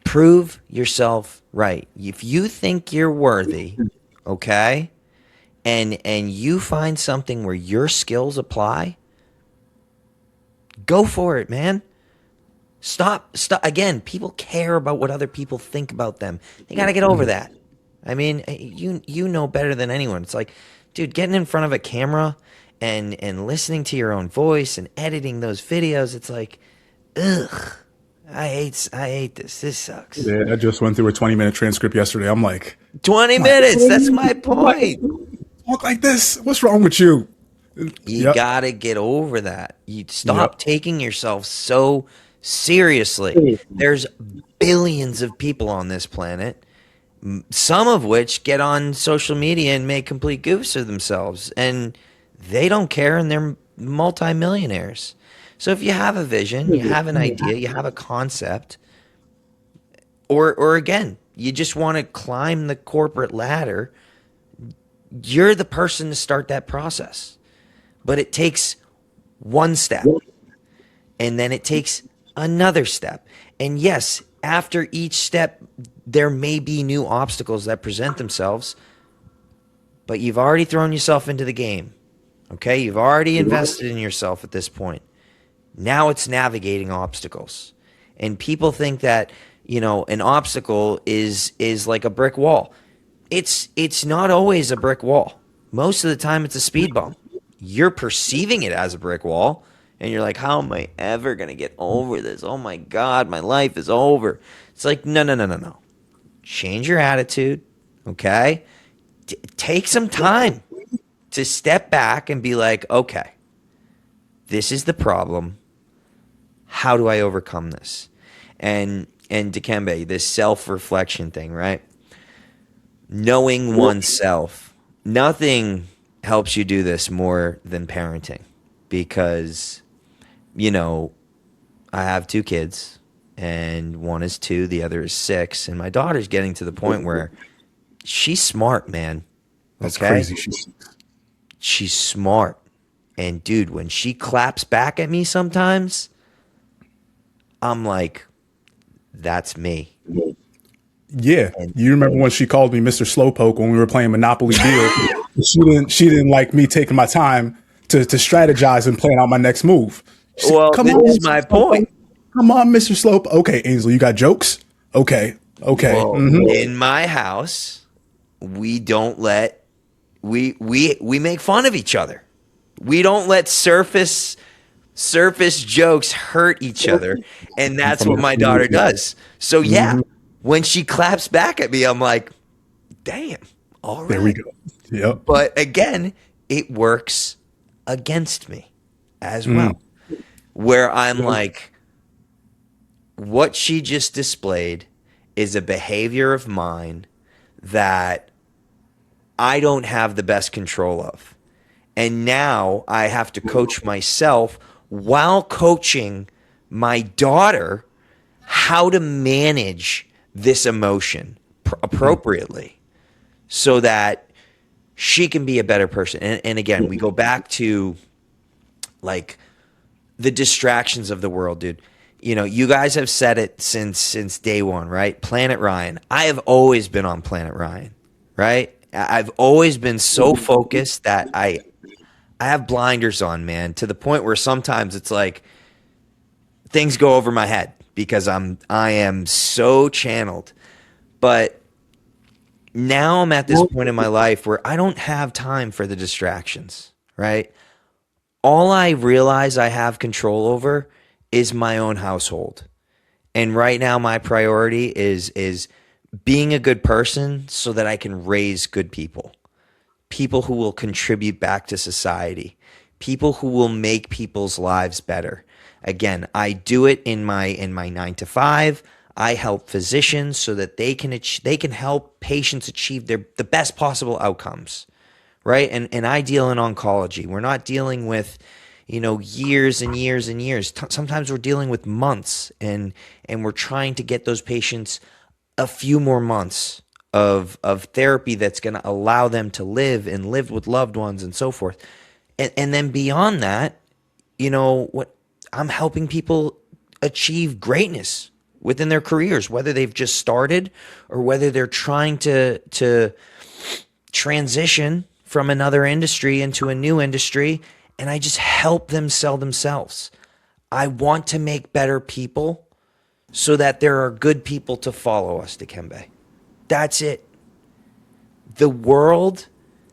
[SPEAKER 2] Prove yourself right. If you think you're worthy, okay, and you find something where your skills apply, go for it, man. Stop. Again, people care about what other people think about them. They got to get over that. I mean, you know better than anyone. It's like, dude, getting in front of a camera and listening to your own voice and editing those videos, it's like, ugh. I hate this. This sucks.
[SPEAKER 1] Yeah, I just went through a 20-minute transcript yesterday. I'm like,
[SPEAKER 2] 20
[SPEAKER 1] my
[SPEAKER 2] minutes. That's my point.
[SPEAKER 1] talk like this. What's wrong with you?
[SPEAKER 2] You
[SPEAKER 1] Yep.
[SPEAKER 2] got to get over that. You stop
[SPEAKER 1] Yep.
[SPEAKER 2] taking yourself so seriously. There's billions of people on this planet, some of which get on social media and make complete goofs of themselves, and they don't care, and they're multimillionaires. So if you have a vision, you have an idea, you have a concept, or again, you just want to climb the corporate ladder, you're the person to start that process. But it takes one step, and then it takes another step. And yes, after each step, there may be new obstacles that present themselves, but you've already thrown yourself into the game. Okay? You've already invested in yourself at this point. Now it's navigating obstacles. And people think that, an obstacle is like a brick wall. It's not always a brick wall. Most of the time it's a speed bump. You're perceiving it as a brick wall, and you're like, how am I ever going to get over this? Oh my God, my life is over. It's like, no. Change your attitude, okay? Take some time to step back and be like, okay, this is the problem. How do I overcome this? And And Dikembe, this self-reflection thing, right? Knowing oneself. Nothing helps you do this more than parenting because, you know, I have two kids and one is 2, the other is 6. And my daughter's getting to the point where she's smart, man.
[SPEAKER 1] That's
[SPEAKER 2] Okay.
[SPEAKER 1] crazy. She's
[SPEAKER 2] She's smart. And dude, when she claps back at me sometimes, I'm like, that's me.
[SPEAKER 1] Yeah,
[SPEAKER 2] And
[SPEAKER 1] you remember when she called me Mr. Slowpoke when we were playing Monopoly Deal? She didn't like me taking my time to strategize and plan out my next move. She said,
[SPEAKER 2] well,
[SPEAKER 1] "Come
[SPEAKER 2] this
[SPEAKER 1] on,
[SPEAKER 2] is
[SPEAKER 1] Mr.
[SPEAKER 2] my
[SPEAKER 1] Slowpoke.
[SPEAKER 2] point.
[SPEAKER 1] Come on, Mr. Slowpoke. Okay, Ainsley, you got jokes? Okay, okay.
[SPEAKER 2] Well, in my house, we don't let we make fun of each other. We don't let surface jokes hurt each other, and that's
[SPEAKER 1] From
[SPEAKER 2] what
[SPEAKER 1] the
[SPEAKER 2] my daughter
[SPEAKER 1] community.
[SPEAKER 2] does. So yeah,
[SPEAKER 1] Hmm.
[SPEAKER 2] when she claps back at me, I'm like, "Damn, all
[SPEAKER 1] There we
[SPEAKER 2] right."
[SPEAKER 1] go. Yep.
[SPEAKER 2] But again, it works against me as
[SPEAKER 1] Mm.
[SPEAKER 2] well, where I'm like, what she just displayed is a behavior of mine that I don't have the best control of. And now I have to coach myself while coaching my daughter how to manage this emotion
[SPEAKER 1] Mm.
[SPEAKER 2] appropriately so that she can be a better person. And again, we go back to like the distractions of the world, dude. You know, you guys have said it since day one, right? Planet Ryan. I have always been on Planet Ryan, right? I've always been so focused that I have blinders on, man, to the point where sometimes it's like things go over my head because I am so channeled. But now I'm at this point in my life where I don't have time for the distractions, right? All I realize I have control over is my own household. And right now my priority is being a good person so that I can raise good people. People who will contribute back to society, people who will make people's lives better. Again, I do it in my 9 to 5. I help physicians so that they can help patients achieve the best possible outcomes, right? And I deal in oncology. We're not dealing with, years and years and years. Sometimes we're dealing with months, and we're trying to get those patients a few more months of therapy that's going to allow them to live and live with loved ones and so forth. And then beyond that, what I'm helping people achieve greatness within their careers, whether they've just started or whether they're trying to transition from another industry into a new industry, and I just help them sell themselves. I want to make better people so that there are good people to follow us, Dikembe. That's it. The world,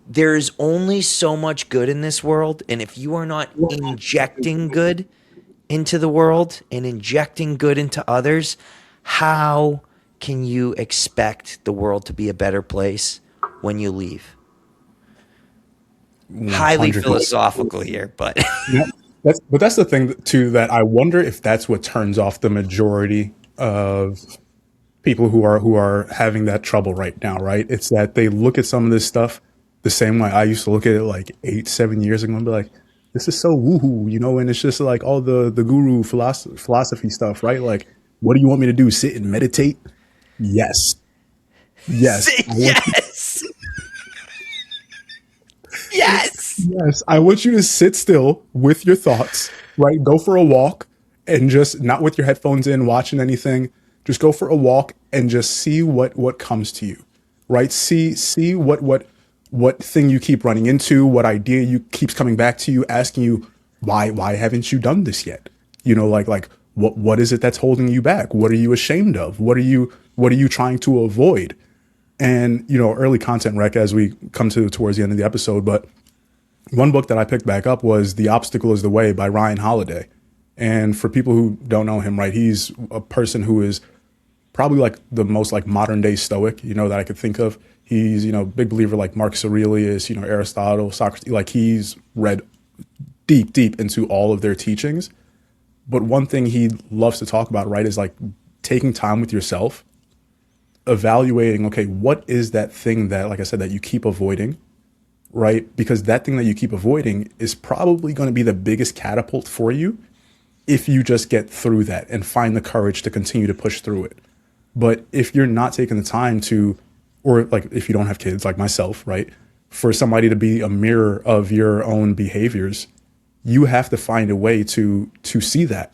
[SPEAKER 2] there is only so much good in this world, and if you are not injecting good into the world and injecting good into others, how can you expect the world to be a better place when you leave? Highly
[SPEAKER 1] 100%.
[SPEAKER 2] philosophical here, but
[SPEAKER 1] Yeah. But that's the thing too, that I wonder if that's what turns off the majority of people who are having that trouble right now, right? It's that they look at some of this stuff the same way I used to look at it like 8, 7 years ago and be like, this is so woohoo, and it's just like all the guru philosophy stuff, right? Like, what do you want me to do? Sit and meditate? Yes. Yes.
[SPEAKER 2] say yes. Yes.
[SPEAKER 1] Yes, I want you to sit still with your thoughts, right? Go for a walk and just not with your headphones in, watching anything. Just go for a walk and just see what comes to you, right? See what thing you keep running into, what idea you keeps coming back to you, asking you why haven't you done this yet? Like what is it that's holding you back? What are you ashamed of? What are you trying to avoid? And early content rec as we come to towards the end of the episode, but one book that I picked back up was The Obstacle is the Way by Ryan Holiday. And for people who don't know him, right, he's a person who is probably like the most like modern day stoic, that I could think of. He's, big believer like Marcus Aurelius, Aristotle, Socrates, like he's read deep into all of their teachings. But one thing he loves to talk about, right, is like taking time with yourself, evaluating, okay, what is that thing that, like I said, that you keep avoiding, right? Because that thing that you keep avoiding is probably going to be the biggest catapult for you if you just get through that and find the courage to continue to push through it. But if you're not taking the time to, or like if you don't have kids like myself, right? For somebody to be a mirror of your own behaviors, you have to find a way to see that.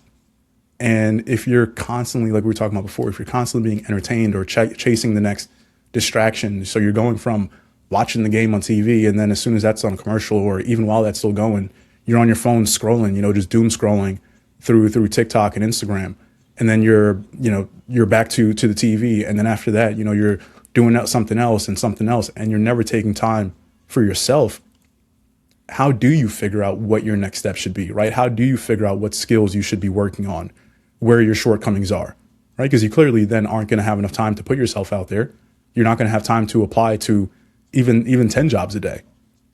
[SPEAKER 1] And if you're constantly, like we were talking about before, if you're constantly being entertained or chasing the next distraction, so you're going from watching the game on TV, and then as soon as that's on a commercial, or even while that's still going, you're on your phone scrolling, just doom scrolling through TikTok and Instagram, and then you're back to the TV, and then after that, you're doing something else and something else, and you're never taking time for yourself. How do you figure out what your next step should be, right? How do you figure out what skills you should be working on, where your shortcomings are, right? Because you clearly then aren't going to have enough time to put yourself out there. You're not going to have time to apply to even 10 jobs a day.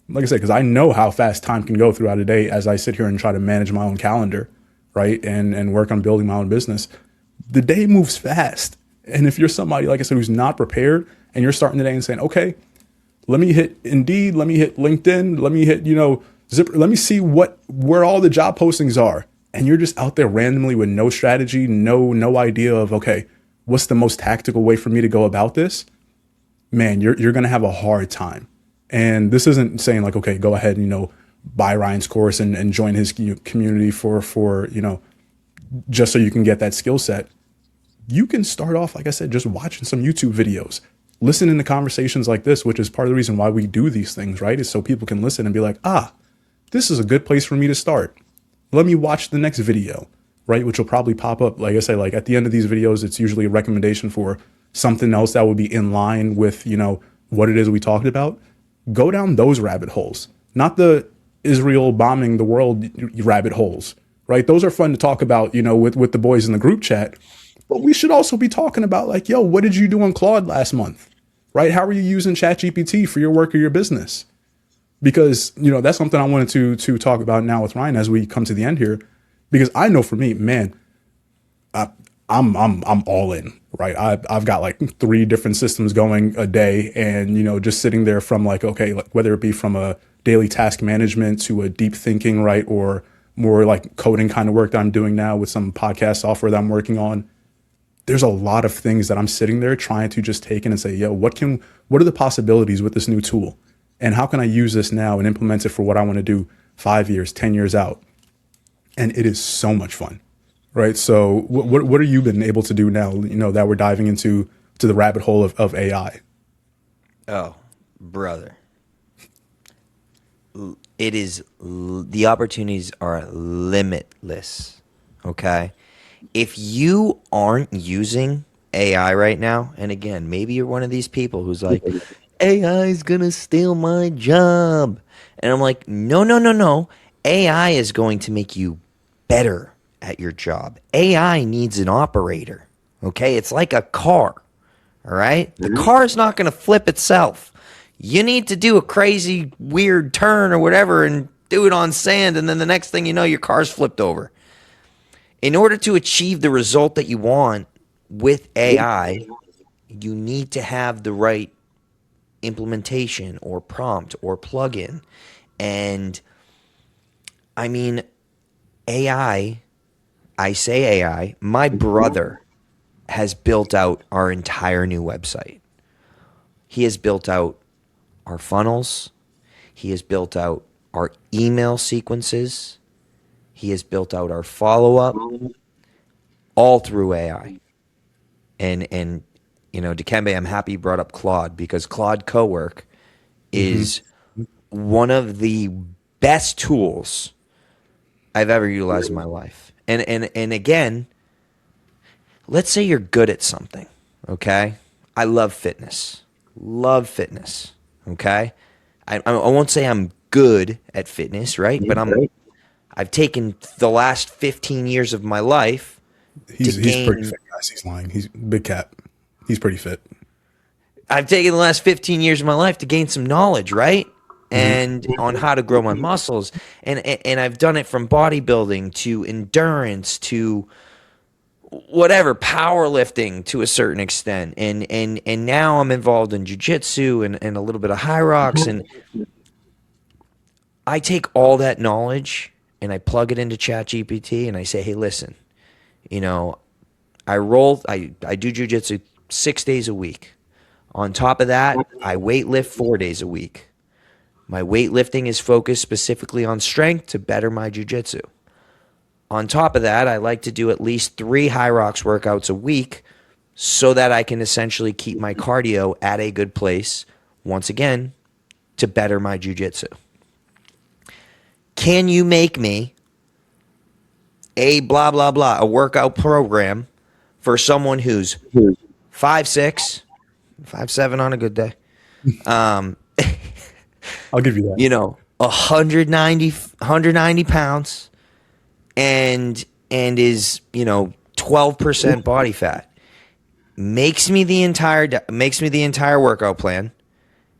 [SPEAKER 1] Like I said, because I know how fast time can go throughout a day as I sit here and try to manage my own calendar, right? And work on building my own business. The day moves fast. And if you're somebody, like I said, who's not prepared, and you're starting the day and saying, okay, let me hit Indeed, let me hit LinkedIn, let me hit, Zipper, let me see where all the job postings are. And you're just out there randomly with no strategy, no idea of, okay, what's the most tactical way for me to go about this? Man, you're going to have a hard time. And this isn't saying like, okay, go ahead and, buy Ryan's course and join his community for, just so you can get that skill set. You can start off, like I said, just watching some YouTube videos, listening to conversations like this, which is part of the reason why we do these things, right? Is so people can listen and be like, this is a good place for me to start. Let me watch the next video, right? Which will probably pop up. Like I say, like at the end of these videos, it's usually a recommendation for something else that would be in line with, what it is we talked about. Go down those rabbit holes, not the Israel bombing the world rabbit holes, right? Those are fun to talk about, with the boys in the group chat. But we should also be talking about like, yo, what did you do on Claude last month, right? How are you using ChatGPT for your work or your business? Because, that's something I wanted to talk about now with Ryan as we come to the end here, because I know for me, man, I'm all in, right? I've got like 3 different systems going a day, and, just sitting there from like, okay, like whether it be from a daily task management to a deep thinking, right? Or more like coding kind of work that I'm doing now with some podcast software that I'm working on. There's a lot of things that I'm sitting there trying to just take in and say, yo, what are the possibilities with this new tool? And how can I use this now and implement it for what I want to do 5 years, 10 years out? And it is so much fun, right? So what have you been able to do now, that we're diving into the rabbit hole of AI?
[SPEAKER 2] Oh, brother. The opportunities are limitless, okay? If you aren't using AI right now, and again, maybe you're one of these people who's like, AI is going to steal my job. And I'm like, no, no, no, no. AI is going to make you better at your job. AI needs an operator, okay? It's like a car, all right? The car is not going to flip itself. You need to do a crazy, weird turn or whatever and do it on sand, and then the next thing you know, your car's flipped over. In order to achieve the result that you want with AI, you need to have the right implementation or prompt or plugin. And I mean, AI, I say AI, my brother has built out our entire new website. He has built out our funnels. He has built out our email sequences. He has built out our follow-up, all through AI. And Dikembe, I'm happy you brought up Claude, because Claude Cowork is one of the best tools I've ever utilized in my life. And again, let's say you're good at something, okay? I love fitness. Love fitness, okay? I won't say I'm good at fitness, right? But I've taken the last 15 years of my life to
[SPEAKER 1] He's pretty
[SPEAKER 2] gain.
[SPEAKER 1] fit, guys. He's lying. He's big cat. He's pretty fit.
[SPEAKER 2] I've taken the last 15 years of my life to gain some knowledge, right? And on how to grow my muscles. And I've done it from bodybuilding to endurance to whatever, powerlifting to a certain extent. And now I'm involved in jujitsu and a little bit of high rocks. And I take all that knowledge and I plug it into ChatGPT and I say, hey, listen, you know, I do jujitsu 6 days a week. On top of that, I weight lift 4 days a week. My weightlifting is focused specifically on strength to better my jujitsu. On top of that, I like to do at least 3 high rocks workouts a week so that I can essentially keep my cardio at a good place, once again, to better my jujitsu. Can you make me a blah, blah, blah, a workout program for someone who's 5'6", 5'7" on a good day,
[SPEAKER 1] I'll give you that.
[SPEAKER 2] 190 pounds and is, 12% body fat, makes me the entire workout plan,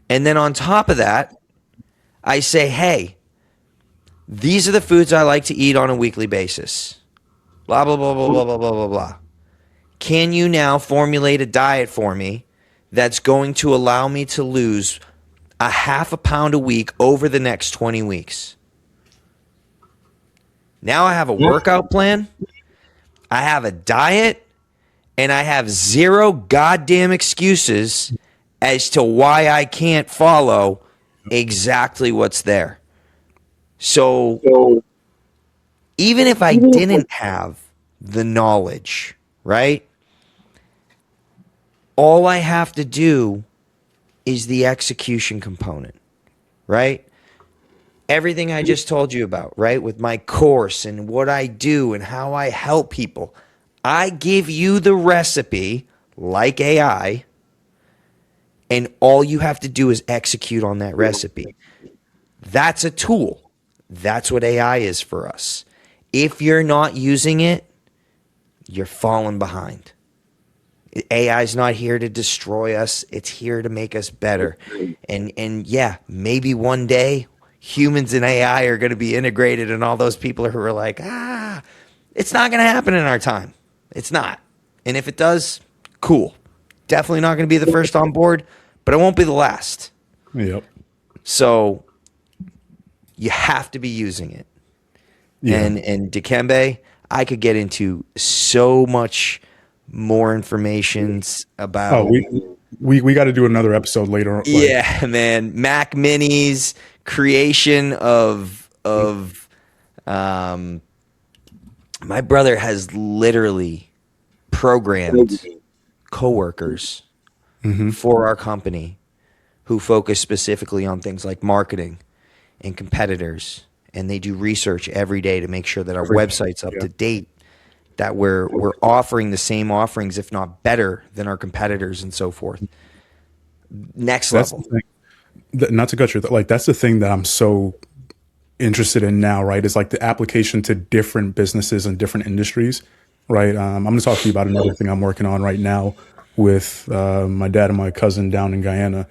[SPEAKER 2] and then on top of that, I say, hey, these are the foods I like to eat on a weekly basis. Blah blah blah blah blah blah blah blah blah. Can you now formulate a diet for me that's going to allow me to lose a half a pound a week over the next 20 weeks? Now I have a workout plan, I have a diet, and I have zero goddamn excuses as to why I can't follow exactly what's there. So even if I didn't have the knowledge, right? All I have to do is the execution component, right? Everything I just told you about, right? With my course and what I do and how I help people. I give you the recipe like AI, and all you have to do is execute on that recipe. That's a tool. That's what AI is for us. If you're not using it, you're falling behind. AI is not here to destroy us. It's here to make us better. And yeah, maybe one day humans and AI are going to be integrated, and all those people who are like, it's not going to happen in our time. It's not. And if it does, cool. Definitely not going to be the first on board, but it won't be the last.
[SPEAKER 1] Yep.
[SPEAKER 2] So you have to be using it.
[SPEAKER 1] Yeah.
[SPEAKER 2] And Dikembe, I could get into so much more informations about.
[SPEAKER 1] Oh, we got to do another episode later.
[SPEAKER 2] Yeah, man. Mac Minis, creation of my brother has literally programmed coworkers for our company who focus specifically on things like marketing and competitors, and they do research every day to make sure that our website's up to date, that we're offering the same offerings, if not better, than our competitors and so forth. Next
[SPEAKER 1] That's
[SPEAKER 2] level.
[SPEAKER 1] the thing. Not to cut you, like that's the thing that I'm so interested in now, right? Is like the application to different businesses and different industries, right? I'm going to talk to you about another thing I'm working on right now with my dad and my cousin down in Guyana,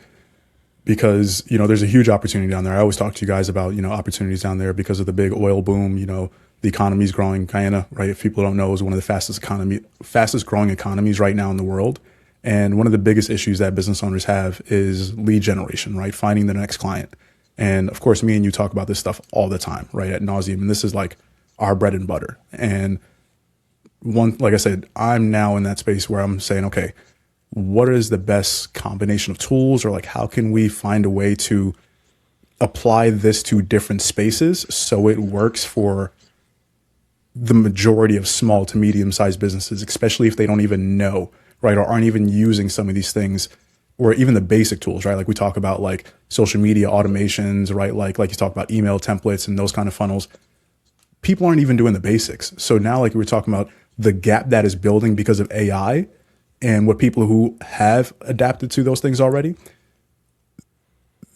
[SPEAKER 1] because there's a huge opportunity down there. I always talk to you guys about opportunities down there because of the big oil boom. The economy's growing. Guyana, right? If people don't know, is one of the fastest growing economies right now in the world. And one of the biggest issues that business owners have is lead generation, right? Finding the next client. And of course, me and you talk about this stuff all the time, right? Ad nauseum. And this is like our bread and butter. And like I said, I'm now in that space where I'm saying, okay, what is the best combination of tools, or like how can we find a way to apply this to different spaces so it works for the majority of small to medium sized businesses, especially if they don't even know, right, or aren't even using some of these things, or even the basic tools, right? Like we talk about like social media automations, right? Like you talk about email templates and those kind of funnels. People aren't even doing the basics. So now, like we were talking about, the gap that is building because of AI and what people who have adapted to those things already,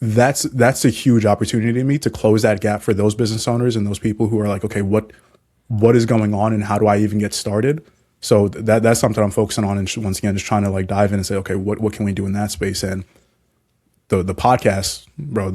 [SPEAKER 1] that's a huge opportunity to me to close that gap for those business owners and those people who are like, okay, what is going on and how do I even get started? So that's something I'm focusing on, and once again, just trying to like dive in and say, okay, what can we do in that space? And the podcast, bro,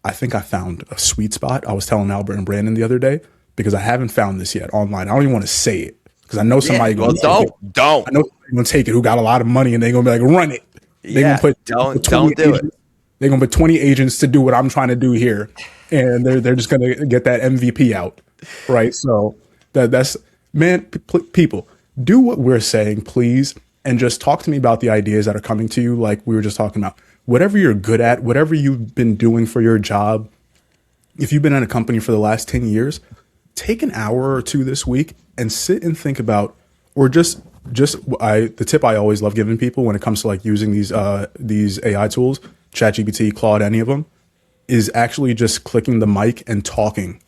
[SPEAKER 1] I think I found a sweet spot. I was telling Albert and Brandon the other day, because I haven't found this yet online. I don't even want to say it because I know
[SPEAKER 2] Yeah.
[SPEAKER 1] somebody
[SPEAKER 2] Well,
[SPEAKER 1] gonna take it.
[SPEAKER 2] don't.
[SPEAKER 1] I know somebody gonna take it who got a lot of money, and they're gonna be like, run it. They're gonna
[SPEAKER 2] Yeah.
[SPEAKER 1] put
[SPEAKER 2] Don't
[SPEAKER 1] 20
[SPEAKER 2] do it.
[SPEAKER 1] agents. They're gonna put 20 agents to do what I'm trying to do here, and they're just gonna get that MVP out, right? So that's man, people do what we're saying, please, and just talk to me about the ideas that are coming to you, like we were just talking about. Whatever you're good at, whatever you've been doing for your job, if you've been at a company for the last 10 years, take an hour or two this week and sit and think about, or just I the tip I always love giving people when it comes to like using these AI tools, ChatGPT, Claude, any of them, is actually just clicking the mic and talking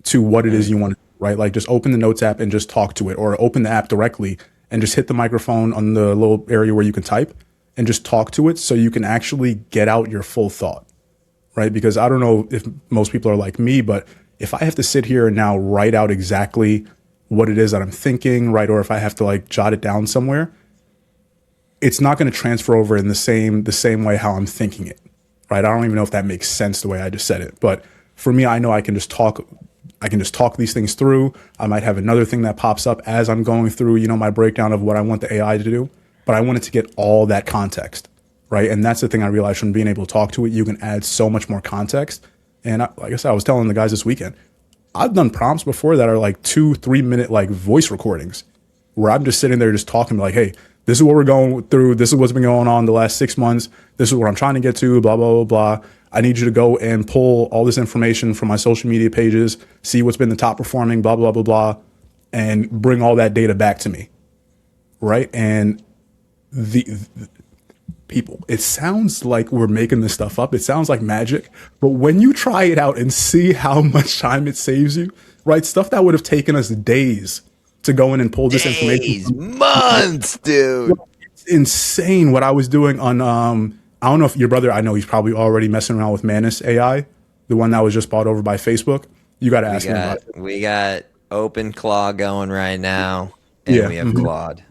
[SPEAKER 1] to what it is
[SPEAKER 2] Mm.
[SPEAKER 1] you want to, right? Like just open the notes app and just talk to it, or open the app directly and just hit the microphone on the little area where you can type and just talk to it so you can actually get out your full thought, right? Because I don't know if most people are like me, but if I have to sit here and now write out exactly what it is that I'm thinking, right, or if I have to like jot it down somewhere, it's not going to transfer over in the same way how I'm thinking it, right? I don't even know if that makes sense the way I just said it, but for me, I know I can just talk these things through. I might have another thing that pops up as I'm going through, my breakdown of what I want the AI to do, but I want it to get all that context, right? And that's the thing I realized from being able to talk to it. You can add so much more context. And like I said, I was telling the guys this weekend, I've done prompts before that are like 2, 3 minute like voice recordings where I'm just sitting there just talking like, hey, this is what we're going through. This is what's been going on the last 6 months. This is what I'm trying to get to, blah, blah, blah, blah. I need you to go and pull all this information from my social media pages, see what's been the top performing, blah, blah, blah, blah, and bring all that data back to me. Right. And the people, it sounds like we're making this stuff up. It sounds like magic. But when you try it out and see how much time it saves you, right? Stuff that would have taken us days to go in and pull this information
[SPEAKER 2] Days,
[SPEAKER 1] from.
[SPEAKER 2] months, dude.
[SPEAKER 1] It's insane what I was doing on I don't know if your brother, I know he's probably already messing around with Manus AI, the one that was just bought over by Facebook. You got to
[SPEAKER 2] We
[SPEAKER 1] ask him about
[SPEAKER 2] got
[SPEAKER 1] it.
[SPEAKER 2] we got Open Claw going right now, and
[SPEAKER 1] Yeah.
[SPEAKER 2] we have Claude.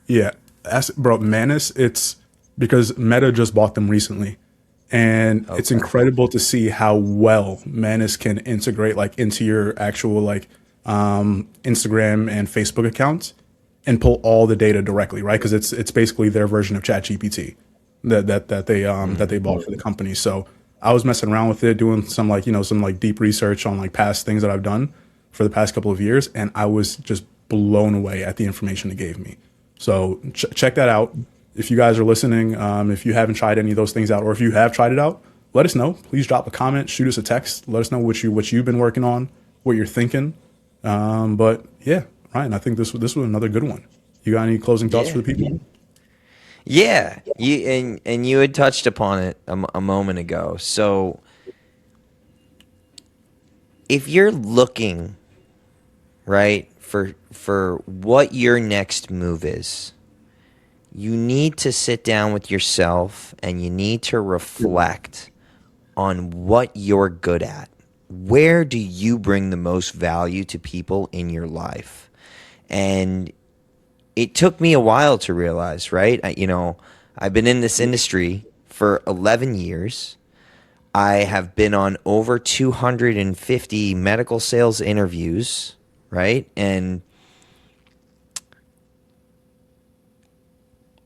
[SPEAKER 1] Yeah. Ask, bro, Manus, it's because Meta just bought them recently. And it's
[SPEAKER 2] Okay.
[SPEAKER 1] incredible to see how well Manus can integrate like into your actual like Instagram and Facebook accounts and pull all the data directly, right? Because it's basically their version of ChatGPT that they bought for the company. So I was messing around with it, doing some like deep research on like past things that I've done for the past couple of years, and I was just blown away at the information it gave me. So check that out. If you guys are listening, if you haven't tried any of those things out, or if you have tried it out, let us know. Please drop a comment, shoot us a text, let us know what you've been working on, what you're thinking. But yeah, Ryan, I think this was another good one. You got any closing thoughts for
[SPEAKER 2] Yeah.
[SPEAKER 1] the people?
[SPEAKER 2] Yeah. And you had touched upon it a moment ago. So if you're looking, right, for what your next move is, you need to sit down with yourself and you need to reflect on what you're good at. Where do you bring the most value to people in your life? And it took me a while to realize, right? I've been in this industry for 11 years. I have been on over 250 medical sales interviews, right? And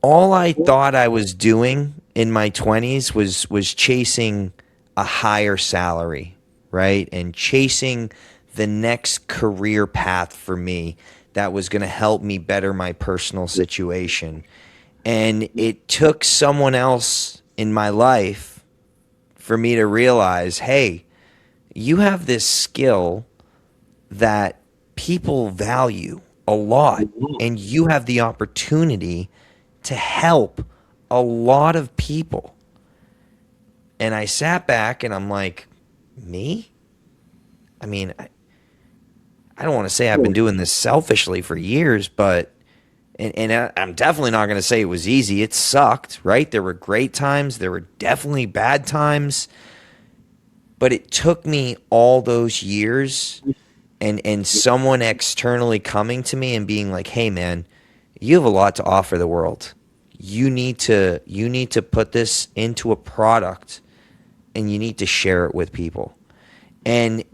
[SPEAKER 2] all I thought I was doing in my 20s was chasing a higher salary, right? And chasing the next career path for me that was going to help me better my personal situation. And it took someone else in my life for me to realize, hey, you have this skill that people value a lot, and you have the opportunity to help a lot of people. And I sat back and I'm like, me? I mean, I don't want to say I've been doing this selfishly for years, but I'm definitely not going to say it was easy. It sucked, right? There were great times, there were definitely bad times, but it took me all those years and someone externally coming to me and being like, "Hey man, you have a lot to offer the world. You need to put this into a product and you need to share it with people." And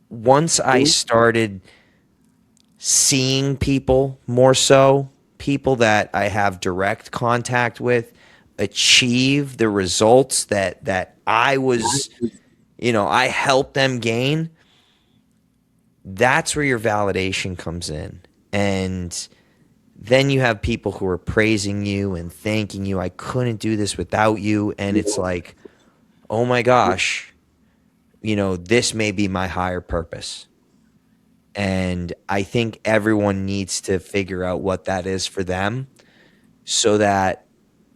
[SPEAKER 2] once I started seeing people more so, people that I have direct contact with achieve the results that I was, I helped them gain. That's where your validation comes in. And then you have people who are praising you and thanking you. I couldn't do this without you. And it's like, oh my gosh, this may be my higher purpose. And I think everyone needs to figure out what that is for them so that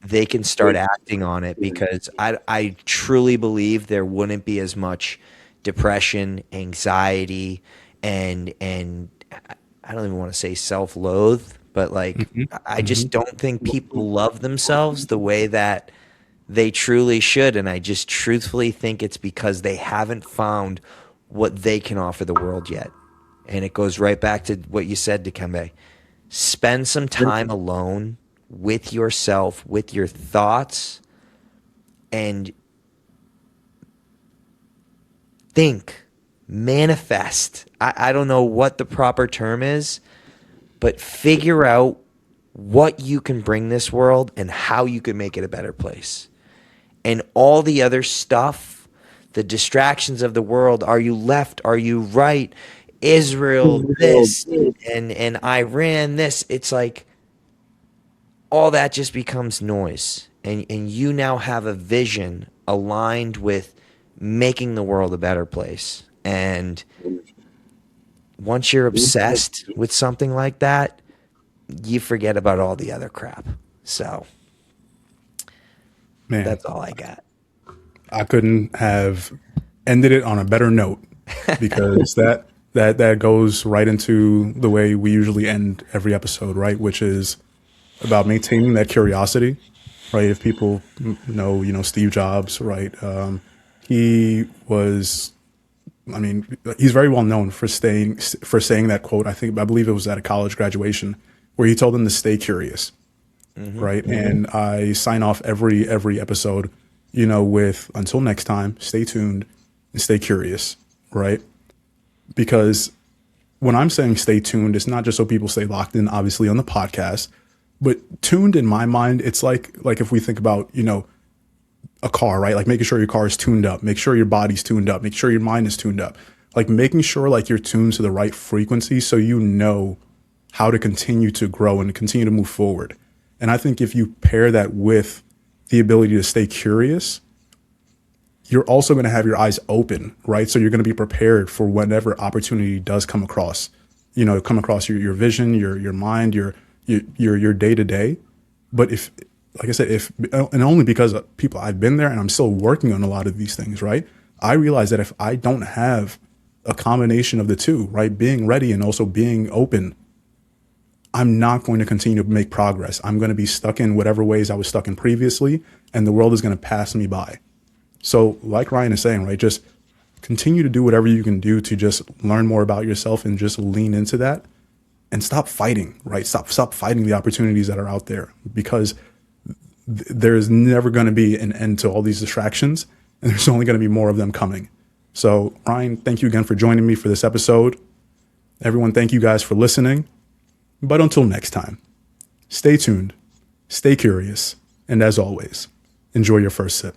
[SPEAKER 2] they can start acting on it, because I truly believe there wouldn't be as much depression, anxiety, and I don't even want to say self-loathe, but like I
[SPEAKER 1] Hmm.
[SPEAKER 2] just don't think people love themselves the way that they truly should. And I just truthfully think it's because they haven't found what they can offer the world yet. And it goes right back to what you said, Dikembe. Spend some time alone with yourself, with your thoughts, and think, manifest. I don't know what the proper term is, but figure out what you can bring this world and how you can make it a better place. And all the other stuff, the distractions of the world, are you left, are you right, Israel this, and Iran this, it's like all that just becomes noise. And you now have a vision aligned with making the world a better place. And once you're obsessed with something like that, you forget about all the other crap. So
[SPEAKER 1] Man,
[SPEAKER 2] that's all I got.
[SPEAKER 1] I couldn't have ended it on a better note, because that goes right into the way we usually end every episode, right? Which is about maintaining that curiosity, right? If people know, Steve Jobs, right? He was, I mean, he's very well known for saying that quote. I believe it was at a college graduation where he told them to stay curious,
[SPEAKER 2] Mm-hmm.
[SPEAKER 1] right? And I sign off every episode, with until next time, stay tuned and stay curious, right? Because when I'm saying stay tuned, it's not just so people stay locked in, obviously, on the podcast, but tuned in my mind, it's like if we think about, a car, right? Like making sure your car is tuned up, make sure your body's tuned up, make sure your mind is tuned up, like making sure like you're tuned to the right frequency so you know how to continue to grow and continue to move forward. And I think if you pair that with the ability to stay curious, you're also going to have your eyes open, right? So you're going to be prepared for whenever opportunity does come across, come across your vision, your mind, your day to day. But if, like I said, if, and only because of people, I've been there and I'm still working on a lot of these things, right? I realize that if I don't have a combination of the two, right? Being ready and also being open, I'm not going to continue to make progress. I'm going to be stuck in whatever ways I was stuck in previously, and the world is going to pass me by. So, like Ryan is saying, right, just continue to do whatever you can do to just learn more about yourself and just lean into that, and stop fighting, right? Stop fighting the opportunities that are out there, because there's never going to be an end to all these distractions, and there's only going to be more of them coming. So, Ryan, thank you again for joining me for this episode. Everyone, thank you guys for listening. But until next time, stay tuned, stay curious, and as always, enjoy your first sip.